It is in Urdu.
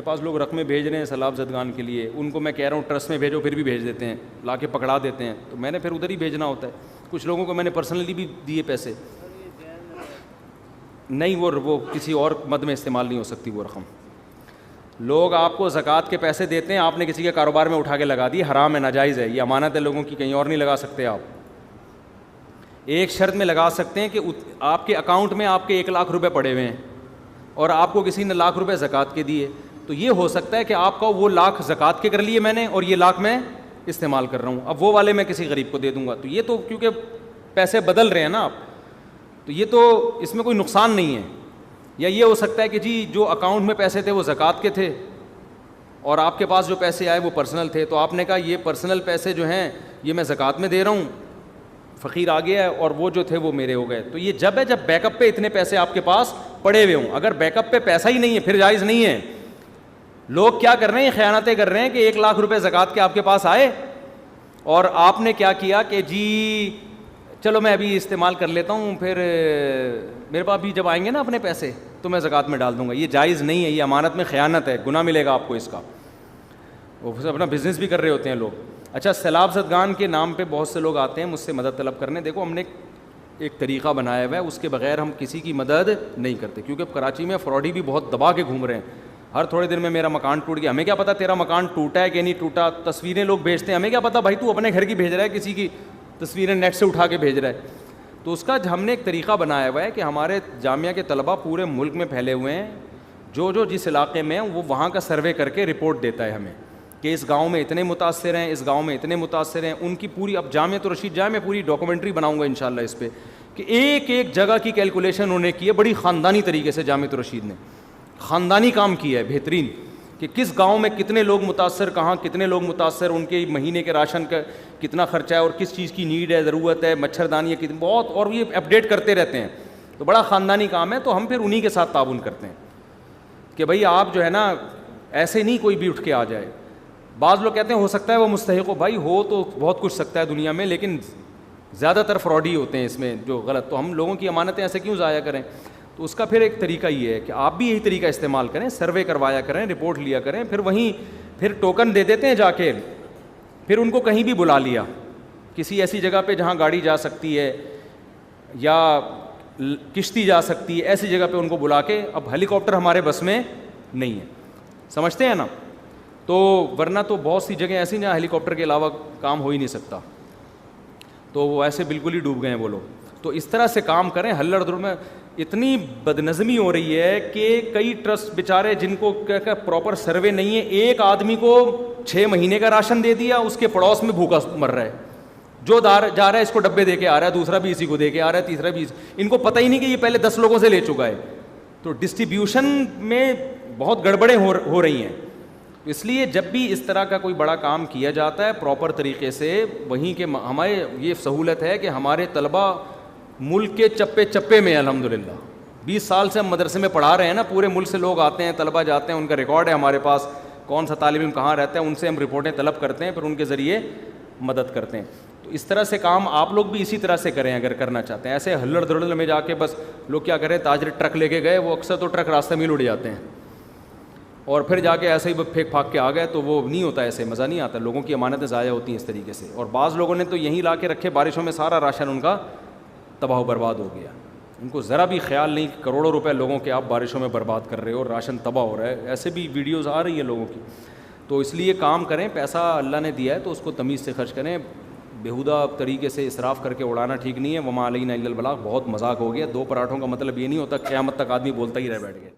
میرے پاس لوگ رقمیں بھیج رہے ہیں سیلاب زدگان کے لیے، ان کو میں کہہ رہا ہوں ٹرسٹ میں بھیجو، پھر بھی بھیج دیتے ہیں، لا کے پکڑا دیتے ہیں، تو میں نے پھر ادھر ہی بھیجنا ہوتا ہے۔ کچھ لوگوں کو میں نے پرسنلی بھی دیے پیسے، نہیں وہ کسی اور مد میں استعمال نہیں ہو سکتی وہ رقم۔ لوگ آپ کو زکوٰۃ کے پیسے دیتے ہیں، آپ نے کسی کے کاروبار میں اٹھا کے لگا دی، حرام ہے، ناجائز ہے، یہ امانت ہے لوگوں کی، کہیں اور نہیں لگا سکتے آپ۔ ایک شرط میں لگا سکتے ہیں کہ آپ کے اکاؤنٹ میں آپ کے 1,00,000 روپے پڑے ہوئے ہیں اور آپ کو کسی نے 1,00,000 روپے زکوٰۃ کے دیے، تو یہ ہو سکتا ہے کہ آپ کا وہ 1,00,000 زکوٰۃ کے کر لیے میں نے اور یہ 1,00,000 میں استعمال کر رہا ہوں، اب وہ والے میں کسی غریب کو دے دوں گا، تو یہ تو کیونکہ پیسے بدل رہے ہیں نا آپ، تو یہ تو اس میں کوئی نقصان نہیں ہے۔ یا یہ ہو سکتا ہے کہ جی جو اکاؤنٹ میں پیسے تھے وہ زکوٰۃ کے تھے اور آپ کے پاس جو پیسے آئے وہ پرسنل تھے، تو آپ نے کہا یہ پرسنل پیسے جو ہیں یہ میں زکوٰۃ میں دے رہا ہوں، فقیر آ گیا ہے، اور وہ جو تھے وہ میرے ہو گئے۔ تو یہ جب ہے جب بیک اپ پہ اتنے پیسے آپ کے پاس پڑے ہوئے ہوں، اگر بیک اپ پہ پیسہ ہی نہیں ہے پھر جائز نہیں ہے۔ لوگ کیا کر رہے ہیں، خیانتیں کر رہے ہیں کہ 1,00,000 روپے زکوٰۃ کے آپ کے پاس آئے اور آپ نے کیا کیا کہ جی چلو میں ابھی استعمال کر لیتا ہوں، پھر میرے پاس بھی جب آئیں گے نا اپنے پیسے تو میں زکوٰۃ میں ڈال دوں گا۔ یہ جائز نہیں ہے، یہ امانت میں خیانت ہے، گناہ ملے گا آپ کو اس کا۔ وہ اپنا بزنس بھی کر رہے ہوتے ہیں لوگ۔ اچھا، سیلاب زدگان کے نام پہ بہت سے لوگ آتے ہیں مجھ سے مدد طلب کرنے، دیکھو ہم نے ایک طریقہ بنایا ہوا ہے، اس کے بغیر ہم کسی کی مدد نہیں کرتے، کیونکہ کراچی میں فراڈی بھی بہت دبا کے گھوم رہے ہیں، ہر تھوڑے دن میں میرا مکان ٹوٹ گیا، ہمیں کیا پتہ تیرا مکان ٹوٹا ہے کہ نہیں ٹوٹا، تصویریں لوگ بھیجتے ہیں، ہمیں کیا پتہ بھائی تو اپنے گھر کی بھیج رہا ہے، کسی کی تصویریں نیٹ سے اٹھا کے بھیج رہا ہے۔ تو اس کا ہم نے ایک طریقہ بنایا ہوا ہے کہ ہمارے جامعہ کے طلباء پورے ملک میں پھیلے ہوئے ہیں، جو جس علاقے میں وہ وہاں کا سروے کر کے رپورٹ دیتا ہے ہمیں کہ اس گاؤں میں اتنے متاثر ہیں، اس گاؤں میں اتنے متاثر ہیں، ان کی پوری، اب جامعۃ الرشید جائے، میں پوری ڈاکومنٹری بناؤں گا انشاءاللہ اس پہ کہ ایک ایک جگہ کی کیلکولیشن انہوں نے کی ہے، بڑی خاندانی طریقے سے جامعۃ الرشید نے خاندانی کام کیا ہے بہترین، کہ کس گاؤں میں کتنے لوگ متاثر، کہاں کتنے لوگ متاثر، ان کے مہینے کے راشن کا کتنا خرچہ ہے اور کس چیز کی نیڈ ہے، ضرورت ہے، مچھردانی ہے کتنی، بہت، اور یہ اپڈیٹ کرتے رہتے ہیں، تو بڑا خاندانی کام ہے۔ تو ہم پھر انہی کے ساتھ تعاون کرتے ہیں کہ بھائی آپ جو ہے نا ایسے نہیں کوئی بھی اٹھ کے آ جائے۔ بعض لوگ کہتے ہیں ہو سکتا ہے وہ مستحق ہو، بھائی ہو تو بہت کچھ سکتا ہے دنیا میں، لیکن زیادہ تر فراڈی ہوتے ہیں اس میں جو غلط، تو ہم لوگوں کی امانتیں ایسے کیوں ضائع کریں؟ تو اس کا پھر ایک طریقہ یہ ہے کہ آپ بھی یہی طریقہ استعمال کریں، سروے کروایا کریں، رپورٹ لیا کریں، پھر وہیں پھر ٹوکن دے دیتے ہیں جا کے، پھر ان کو کہیں بھی بلا لیا، کسی ایسی جگہ پہ جہاں گاڑی جا سکتی ہے یا کشتی جا سکتی ہے، ایسی جگہ پہ ان کو بلا کے، اب ہیلی کاپٹر ہمارے بس میں نہیں ہے، سمجھتے ہیں نا، تو ورنہ تو بہت سی جگہیں ایسی جہاں ہیلی کاپٹر کے علاوہ کام ہو ہی نہیں سکتا، تو وہ ایسے بالکل ہی ڈوب گئے ہیں وہ لوگ۔ تو اس طرح سے کام کریں، ہلڑ دھڑ میں اتنی بدنظمی ہو رہی ہے کہ کئی ٹرسٹ بیچارے جن کو پراپر سروے نہیں ہے، ایک آدمی کو 6 مہینے کا راشن دے دیا، اس کے پڑوس میں بھوکا مر رہا ہے، جو جا رہا ہے اس کو ڈبے دے کے آ رہا ہے، دوسرا بھی اسی کو دے کے آ رہا ہے، تیسرا بھی ان کو پتہ ہی نہیں کہ یہ پہلے 10 لوگوں سے لے چکا ہے۔ تو ڈسٹریبیوشن میں بہت گڑبڑیں ہو رہی ہیں، اس لیے جب بھی اس طرح کا کوئی بڑا کام کیا جاتا ہے پراپر طریقے سے، وہیں کے ہمارے یہ سہولت ہے کہ ہمارے طلباء ملک کے چپے چپے میں، الحمدللہ 20 سال سے ہم مدرسے میں پڑھا رہے ہیں نا، پورے ملک سے لوگ آتے ہیں، طلباء جاتے ہیں، ان کا ریکارڈ ہے ہمارے پاس، کون سا طالب علم کہاں رہتا ہے، ان سے ہم رپورٹیں طلب کرتے ہیں، پھر ان کے ذریعے مدد کرتے ہیں۔ تو اس طرح سے کام آپ لوگ بھی اسی طرح سے کریں اگر کرنا چاہتے ہیں، ایسے ہلڑ دھڑل میں جا کے بس لوگ کیا کریں، تاجر ٹرک لے کے گئے، وہ اکثر تو ٹرک راستے میں اڑ جاتے ہیں اور پھر جا کے ایسے ہی پھینک پھاک کے آ گئے، تو وہ نہیں ہوتا، ایسے مزہ نہیں آتا، لوگوں کی امانتیں ضائع ہوتی ہیں اس طریقے سے۔ اور بعض لوگوں نے تو یہیں لا کے رکھے، بارشوں میں سارا راشن ان کا تباہ و برباد ہو گیا، ان کو ذرا بھی خیال نہیں کہ کروڑوں روپے لوگوں کے آپ بارشوں میں برباد کر رہے ہو اور راشن تباہ ہو رہا ہے، ایسے بھی ویڈیوز آ رہی ہیں لوگوں کی۔ تو اس لیے کام کریں، پیسہ اللہ نے دیا ہے تو اس کو تمیز سے خرچ کریں، بیہودہ طریقے سے اسراف کر کے اڑانا ٹھیک نہیں ہے۔ وما علینا الا البلاغ، بہت مذاق ہو گیا، 2 پراٹھوں کا مطلب یہ نہیں ہوتا قیامت تک آدمی بولتا ہی رہ بیٹھ گیا۔